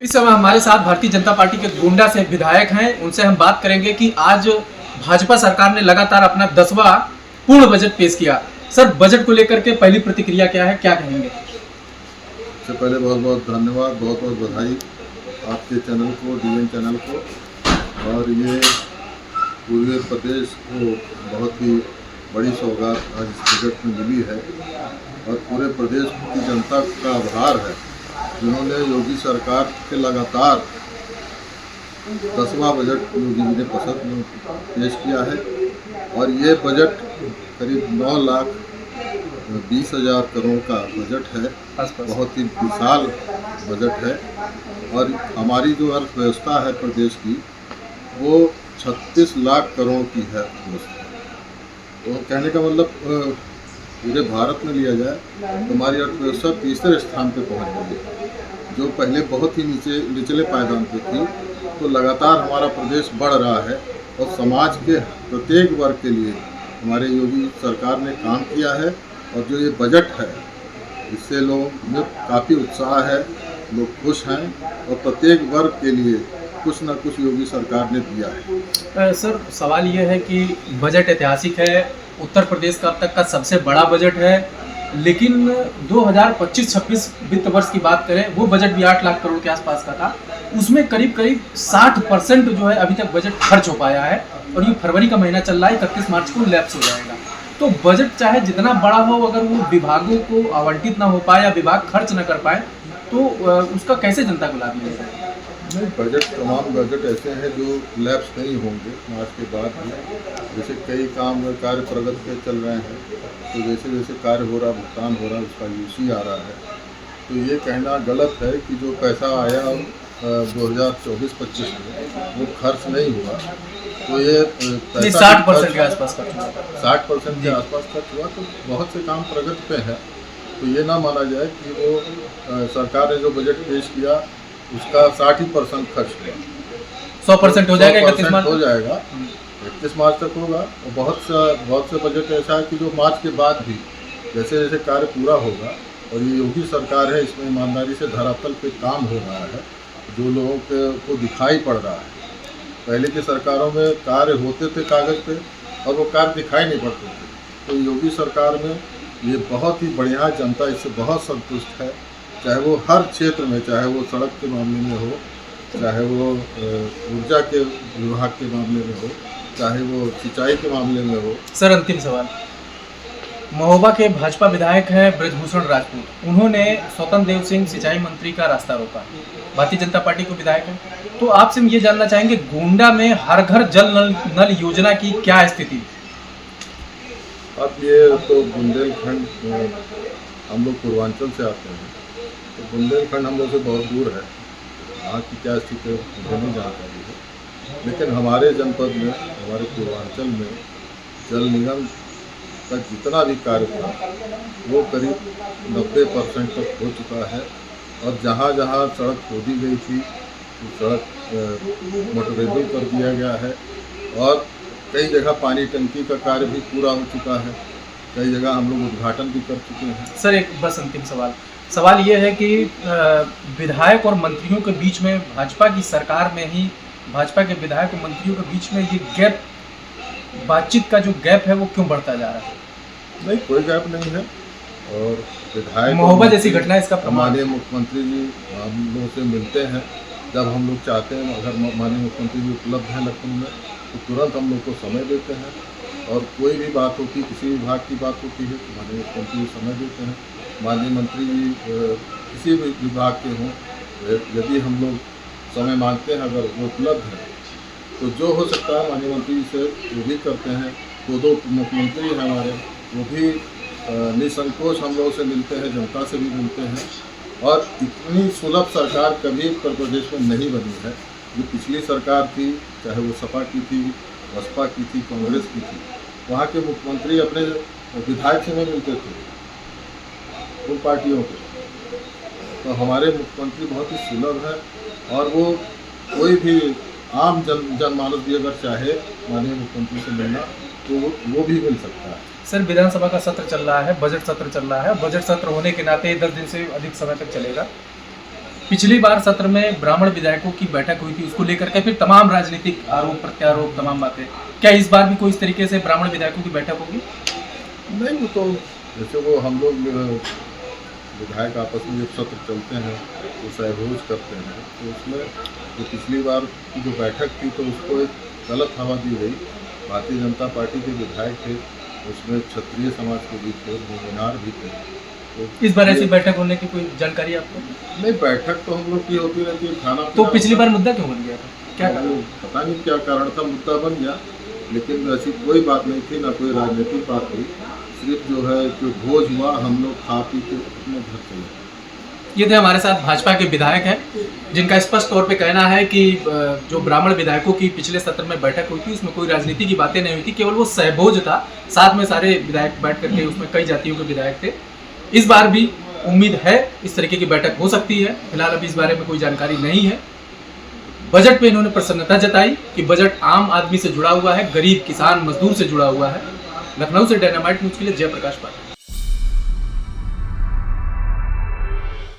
इस समय हमारे साथ भारतीय जनता पार्टी के गोंडा से विधायक हैं। उनसे हम बात करेंगे कि आज भाजपा सरकार ने लगातार अपना 10वां पूर्ण बजट पेश किया। सर, बजट को लेकर के पहली प्रतिक्रिया क्या है, क्या कहेंगे? सबसे पहले बहुत बहुत धन्यवाद, बहुत बहुत बधाई आपके चैनल को, डीएन चैनल को। और ये पूरे प्रदेश को बहुत ही बड़ी सौगात आज इस बजट में मिली है और पूरे प्रदेश की जनता का आभार है जिन्होंने योगी सरकार के लगातार 10वां बजट योगी जी ने पेश किया है। और ये बजट करीब 9,20,000 करोड़ का बजट है, बहुत ही विशाल बजट है। और हमारी जो अर्थव्यवस्था है प्रदेश की वो 36 लाख करोड़ की है अर्थव्यवस्था। तो कहने का मतलब पूरे भारत में लिया जाए तो हमारी अर्थव्यवस्था तीसरे स्थान पे पहुंच गई है, जो पहले बहुत ही निचले पायदान पे थी। तो लगातार हमारा प्रदेश बढ़ रहा है और समाज के प्रत्येक वर्ग के लिए हमारे योगी सरकार ने काम किया है। और जो ये बजट है इससे लोगों में काफ़ी उत्साह है, लोग खुश हैं और प्रत्येक वर्ग के लिए कुछ न कुछ योगी सरकार ने दिया है। सर, सवाल ये है कि बजट ऐतिहासिक है, उत्तर प्रदेश का अब तक का सबसे बड़ा बजट है, लेकिन 2025-26 वित्त वर्ष की बात करें वो बजट भी 8 लाख करोड़ के आसपास का था। उसमें करीब 60% जो है अभी तक बजट खर्च हो पाया है और ये फरवरी का महीना चल रहा है, 31 मार्च को लैप्स हो जाएगा। तो बजट चाहे जितना बड़ा हो, अगर वो विभागों को आवंटित ना हो पाए या विभाग खर्च ना कर पाए तो उसका कैसे जनता को लाभ मिलेगा? नहीं, बजट तमाम बजट ऐसे हैं जो लैप्स नहीं होंगे मार्च के बाद भी। जैसे कई कार्य प्रगति पे चल रहे हैं, तो जैसे जैसे कार्य हो रहा, भुगतान हो रहा, उसका यूसी आ रहा है। तो ये कहना गलत है कि जो पैसा आया 2024-25 में वो खर्च नहीं हुआ। तो ये पैसा 60% के आसपास खर्च हुआ। 60% के आसपास खर्च हुआ, तो बहुत से काम प्रगति पे है। तो ये ना माना जाए कि वो सरकार ने जो बजट पेश किया उसका 60% खर्च हुआ। 100% हो जाएगा 31 मार्च हो जाएगा, 31 मार्च तक होगा। और बहुत से बजट ऐसा है कि जो मार्च के बाद भी जैसे जैसे कार्य पूरा होगा। और ये योगी सरकार है, इसमें ईमानदारी से धरातल पे काम हो रहा है, जो लोगों को दिखाई पड़ रहा है। पहले की सरकारों में कार्य होते थे कागज़ पे और वो कार्य दिखाई नहीं पड़ते थे। तो योगी सरकार में ये बहुत ही बढ़िया, जनता इससे बहुत संतुष्ट है। चाहे वो हर क्षेत्र में, चाहे वो सड़क के मामले में हो, चाहे वो ऊर्जा के विभाग के मामले में हो, चाहे वो सिंचाई के मामले में हो। सर, अंतिम सवाल। महोबा के भाजपा विधायक हैं ब्रजभूषण राजपूत, उन्होंने स्वतंत्र देव सिंह सिंचाई मंत्री का रास्ता रोका। भारतीय जनता पार्टी को विधायक हैं, तो आपसे हम ये जानना चाहेंगे गोंडा में हर घर जल नल योजना की क्या स्थिति? अब ये तो बुंदेलखंड, हम लोग पूर्वांचल से आते हैं, तो बुंदेलखंड हम लोग से बहुत दूर है, वहाँ की क्या स्थिति मुझे नहीं जानकारी है। लेकिन हमारे जनपद में, हमारे पूर्वांचल में जल निगम का जितना भी कार्य था वो करीब 90% तक हो चुका है। और जहाँ जहाँ सड़क खोदी गई थी तो सड़क मोटरेबल कर दिया गया है। और कई जगह पानी टंकी का कार्य भी पूरा हो चुका है, कई जगह हम लोग उद्घाटन भी कर चुके हैं। सर, एक बस अंतिम सवाल ये है कि विधायक और मंत्रियों के बीच में, भाजपा की सरकार में ही भाजपा के विधायक और मंत्रियों के बीच में ये गैप, बातचीत का जो गैप है वो क्यों बढ़ता जा रहा है? नहीं, कोई गैप नहीं है। और विधायक महोबा जैसी घटना इसका प्रमाण। माननीय मुख्यमंत्री जी हम लोगों से मिलते हैं जब हम लोग चाहते हैं। अगर माननीय मुख्यमंत्री जी उपलब्ध हैं लखनऊ में तो तुरंत हम लोग को समय देते हैं। और कोई भी बात होती, किसी विभाग की बात होती है तो माननीय मुख्यमंत्री जी समय देते हैं। माननीय मंत्री जी किसी भी विभाग के हों, यदि हम लोग समय मांगते हैं, अगर वो उपलब्ध है तो जो हो सकता है माननीय मंत्री जी से वो भी करते हैं। दो मुख्यमंत्री हैं हमारे, वो भी निसंकोच हम लोगों से मिलते हैं, जनता से भी मिलते हैं। और इतनी सुलभ सरकार कभी उत्तर प्रदेश में नहीं बनी है। जो पिछली सरकार थी, चाहे वो सपा की थी, बसपा की थी, कांग्रेस की थी, वहाँ के मुख्यमंत्री अपने विधायक से नहीं मिलते थे, उन पार्टियों के। तो हमारे मुख्यमंत्री बहुत ही सुलभ है और वो कोई भी आम जनमानस भी अगर चाहे माननीय मुख्यमंत्री से मिलना तो वो भी मिल सकता है। सर, विधानसभा का सत्र चल रहा है, बजट सत्र चल रहा है। बजट सत्र होने के नाते 10 दिन से अधिक समय तक चलेगा। पिछली बार सत्र में ब्राह्मण विधायकों की बैठक हुई थी, उसको लेकर के फिर तमाम राजनीतिक आरोप प्रत्यारोप तमाम बातें, क्या इस बार भी कोई इस तरीके से ब्राह्मण विधायकों की बैठक होगी? नहीं, वो तो जैसे वो हम लोग विधायक आपस में जब सत्र चलते हैं तो सहभोज करते हैं, तो उसमें जो पिछली बार की जो बैठक थी तो उसको एक गलत हवा दी गई। भारतीय जनता पार्टी के विधायक थे, उसमें क्षत्रिय समाज के भी थे, भूमिहार भी थे। तो इस बार ऐसी ये- बैठक होने की कोई जानकारी आपको? नहीं, बैठक तो हम लोग की होती रहती है, खाना तो पीना पिछली होता बार मुद्दा क्यों बन गया था, क्या है। कारण? वो पता नहीं क्या कारण था, मुद्दा बन गया, लेकिन ऐसी कोई बात नहीं थी, ना कोई राजनीतिक बात हुई। सिर्फ जो है जो भोज हुआ, हम लोग खा पी के अपने घर चले गए। ये थे हमारे साथ भाजपा के विधायक हैं, जिनका स्पष्ट तौर पे कहना है कि जो ब्राह्मण विधायकों की पिछले सत्र में बैठक हुई थी उसमें कोई राजनीति की बातें नहीं हुई थी, केवल वो सहभोज था, साथ में सारे विधायक बैठ करके उसमें कई जातियों के विधायक थे। इस बार भी उम्मीद है इस तरीके की बैठक हो सकती है, फिलहाल अभी इस बारे में कोई जानकारी नहीं है। बजट पे इन्होंने प्रसन्नता जताई कि बजट आम आदमी से जुड़ा हुआ है, गरीब किसान मजदूर से जुड़ा हुआ है। लखनऊ से डायनामाइट न्यूज के लिए जयप्रकाश पाठक।